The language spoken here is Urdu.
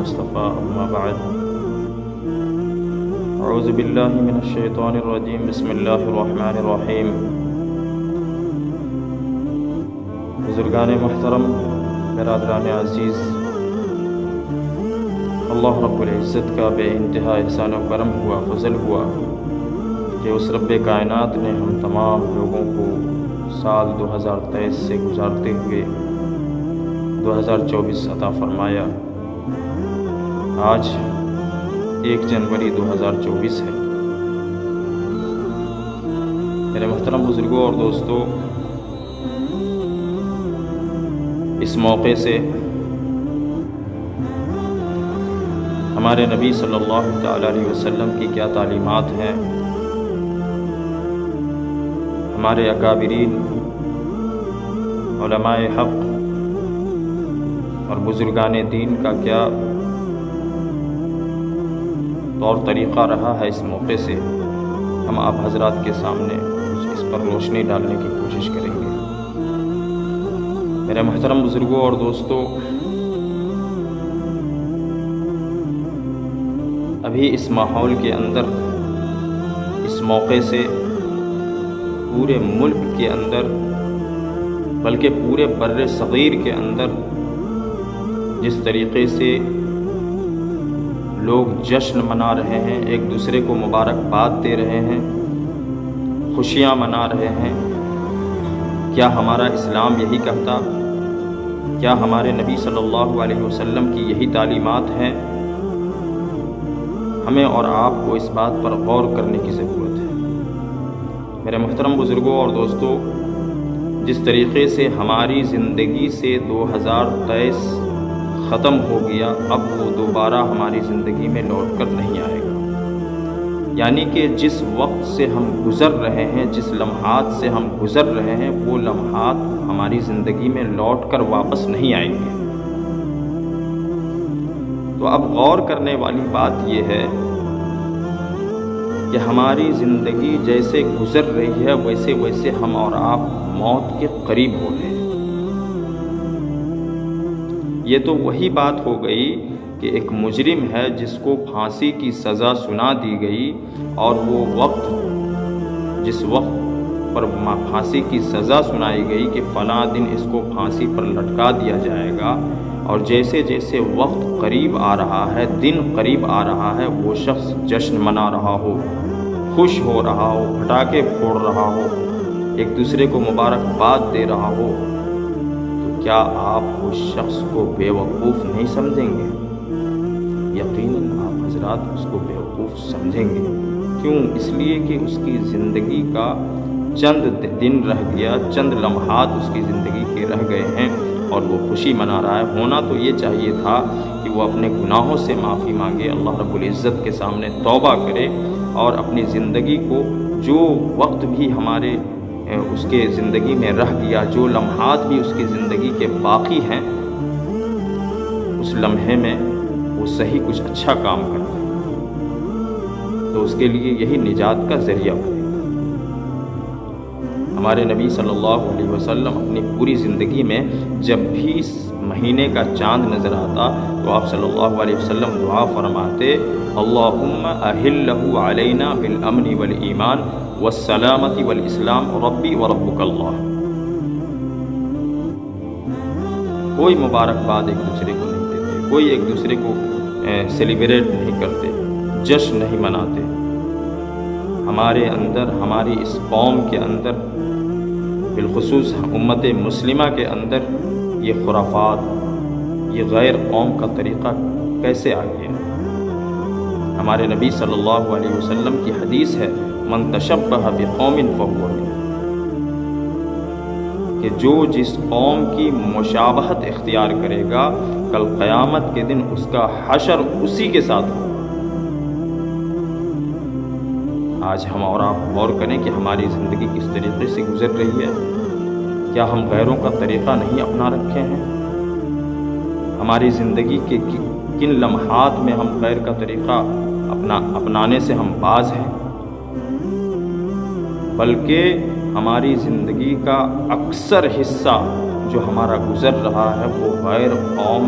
المصطفى أما بعد أعوذ بالله من الشيطان الرجيم بسم الله الرحمن الرحيم بزرگان محترم، برادران عزیز، اللہ رب العزت کا بے انتہا احسان و کرم ہوا، فضل ہوا کہ اس رب کائنات نے ہم تمام لوگوں کو سال 2023 سے گزارتے ہوئے 2024 عطا فرمایا۔ آج 1 جنوری 2024 ہے۔ میرے محترم بزرگوں اور دوستوں، اس موقع سے ہمارے نبی صلی اللہ علیہ وسلم کی کیا تعلیمات ہیں، ہمارے اکابرین علماء حق اور بزرگان دین کا کیا طور طریقہ رہا ہے، اس موقع سے ہم آپ حضرات کے سامنے اس پر روشنی ڈالنے کی کوشش کریں گے۔ میرے محترم بزرگوں اور دوستوں، ابھی اس ماحول کے اندر، اس موقع سے پورے ملک کے اندر، بلکہ پورے بر صغیر کے اندر جس طریقے سے لوگ جشن منا رہے ہیں، ایک دوسرے کو مبارکباد دے رہے ہیں، خوشیاں منا رہے ہیں، کیا ہمارا اسلام یہی کہتا؟ کیا ہمارے نبی صلی اللہ علیہ وسلم کی یہی تعلیمات ہیں؟ ہمیں اور آپ کو اس بات پر غور کرنے کی ضرورت ہے۔ میرے محترم بزرگوں اور دوستوں، جس طریقے سے ہماری زندگی سے 2023 ختم ہو گیا، اب وہ دوبارہ ہماری زندگی میں لوٹ کر نہیں آئے گا۔ یعنی کہ جس وقت سے ہم گزر رہے ہیں، جس لمحات سے ہم گزر رہے ہیں، وہ لمحات ہماری زندگی میں لوٹ کر واپس نہیں آئیں گے۔ تو اب غور کرنے والی بات یہ ہے کہ ہماری زندگی جیسے گزر رہی ہے، ویسے ویسے ہم اور آپ موت کے قریب ہو رہے ہیں۔ یہ تو وہی بات ہو گئی کہ ایک مجرم ہے جس کو پھانسی کی سزا سنا دی گئی، اور وہ وقت، جس وقت پر پھانسی کی سزا سنائی گئی کہ فلاں دن اس کو پھانسی پر لٹکا دیا جائے گا، اور جیسے جیسے وقت قریب آ رہا ہے، دن قریب آ رہا ہے، وہ شخص جشن منا رہا ہو، خوش ہو رہا ہو، پٹاخے پھوڑ رہا ہو، ایک دوسرے کو مبارکباد دے رہا ہو، کیا آپ اس شخص کو بے وقوف نہیں سمجھیں گے؟ یقیناً آپ حضرات اس کو بے وقوف سمجھیں گے۔ کیوں؟ اس لیے کہ اس کی زندگی کا چند دن رہ گیا، چند لمحات اس کی زندگی کے رہ گئے ہیں، اور وہ خوشی منا رہا ہے۔ ہونا تو یہ چاہیے تھا کہ وہ اپنے گناہوں سے معافی مانگے، اللہ رب العزت کے سامنے توبہ کرے، اور اپنی زندگی کو، جو وقت بھی ہمارے اس کے زندگی میں رہ گیا، جو لمحات بھی اس کی زندگی کے باقی ہیں، اس لمحے میں وہ صحیح کچھ اچھا کام کرتا ہے تو اس کے لیے یہی نجات کا ذریعہ بنے گا۔ ہمارے نبی صلی اللہ علیہ وسلم اپنی پوری زندگی میں جب بھی اس مہینے کا چاند نظر آتا تو آپ صلی اللہ علیہ وسلم دعا فرماتے، اللہم اہلہ علینا بالامن والایمان والسلامت والاسلام ربی وربک اللہ۔ کوئی مبارکباد ایک دوسرے کو نہیں دیتے، کوئی ایک دوسرے کو سیلیبریٹ نہیں کرتے، جشن نہیں مناتے۔ ہمارے اندر، ہماری اس قوم کے اندر، بالخصوص امت مسلمہ کے اندر، یہ خرافات، یہ غیر قوم کا طریقہ کیسے آ گیا؟ ہمارے نبی صلی اللہ علیہ وسلم کی حدیث ہے، من تشبہ بقوم فہو منہم، کہ جو جس قوم کی مشابہت اختیار کرے گا، کل قیامت کے دن اس کا حشر اسی کے ساتھ ہوگا۔ آج ہم اور آپ غور کریں کہ ہماری زندگی کس طریقے سے گزر رہی ہے۔ کیا ہم غیروں کا طریقہ نہیں اپنا رکھے ہیں؟ ہماری زندگی کے کن لمحات میں ہم غیر کا طریقہ اپنانے سے ہم باز ہیں؟ بلکہ ہماری زندگی کا اکثر حصہ جو ہمارا گزر رہا ہے وہ غیر قوم